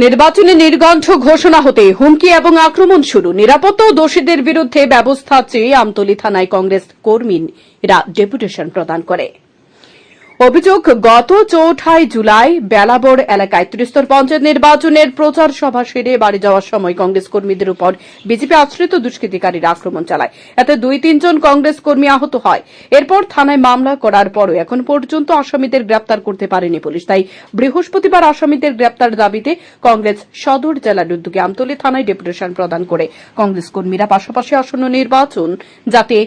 নির্বাচনে নির্গণ্ঠ ঘোষণা হতে হুমকি এবং আক্রমণ শুরু। নিরাপত্তা ও দোষীদের বিরুদ্ধে ব্যবস্থা চেয়ে আমতলী থানায় কংগ্রেস কর্মীরা ডেপুটেশন প্রদান করে। অভিযোগ, গত ৪ জুলাই বেলাবর এলাকায় ত্রিস্তর পঞ্চায়েত নির্বাচনের প্রচার সভা সেরে বাড়ি যাওয়ার সময় কংগ্রেস কর্মীদের উপর বিজেপি আশ্রিত দুষ্কৃতিকারীরা আক্রমণ চালায়। এতে ২-৩ জন কংগ্রেস কর্মী আহত হয়। এরপর থানায় মামলা করার পরও এখন পর্যন্ত আসামিদের গ্রেপ্তার করতে পারেনি পুলিশ। তাই বৃহস্পতিবার আসামিদের গ্রেপ্তার দাবিতে কংগ্রেস সদর জেলার উদ্যোগে আমতলী থানায় ডেপুটেশন প্রদান করে কংগ্রেস কর্মীরা পাশাপাশি আসন্ন নির্বাচন যাতে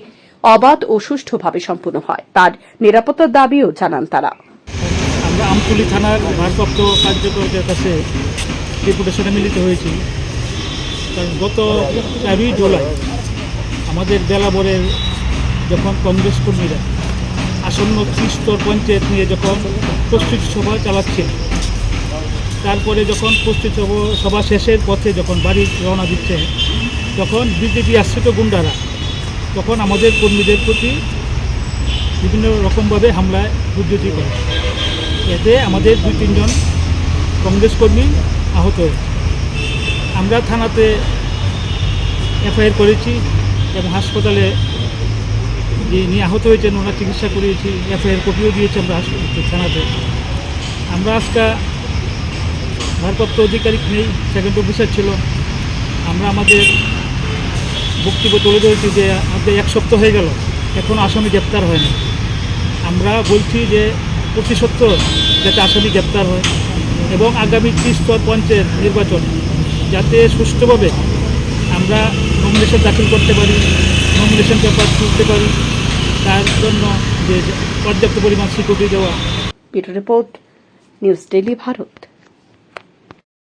অবাধ ও সুষ্ঠুভাবে সম্পন্ন হয় তার নিরাপত্তার দাবিও জানান তারা। আমরা আমতলী থানার ভারপ্রাপ্ত কার্যকরদের কাছে ডেপুটেশনে মিলিত হয়েছি। কারণ গত ৪ জুলাই আমাদের বেলাবরের যখন কংগ্রেস কর্মীরা আসন্ন ত্রিস্তর পঞ্চায়েত নিয়ে যখন প্রস্তুতি সভা চালাচ্ছে, তারপরে যখন প্রস্তুতি সভা শেষের পথে যখন বাড়ি রওনা দিচ্ছে, তখন বিজেপি আশ্রিত গুন্ডারা তখন আমাদের কর্মীদের প্রতি বিভিন্ন রকমভাবে হামলায় উদ্যতি করে। এতে আমাদের ২-৩ জন কংগ্রেস কর্মী আহত হয়। আমরা থানাতে এফআইআর করেছি এবং হাসপাতালে যিনি আহত হয়েছেন ওনার চিকিৎসা করিয়েছি, এফআইআর কপিও দিয়েছি আমরা থানাতে। আমরা আজকে ভারপ্রাপ্ত আধিকারিক নেই, সেকেন্ড অফিসার ছিল, আমরা আমাদের বক্তব্য তুলে ধরেছি যে আমাদের ১ সপ্তাহ হয়ে গেল এখনও আসামি গ্রেপ্তার হয়নি। আমরা বলছি যে অতি সত্বর যাতে আসামি গ্রেপ্তার হয় এবং আগামী ত্রিস্তর পঞ্চায়েত নির্বাচন যাতে সুষ্ঠুভাবে আমরা নমিনেশন দাখিল করতে পারি, নমিনেশন পেপার তুলতে পারি, তার জন্য যে পর্যাপ্ত পরিমাণ সিকিউরিটি দেওয়া। Bureau report, news daily Bharat.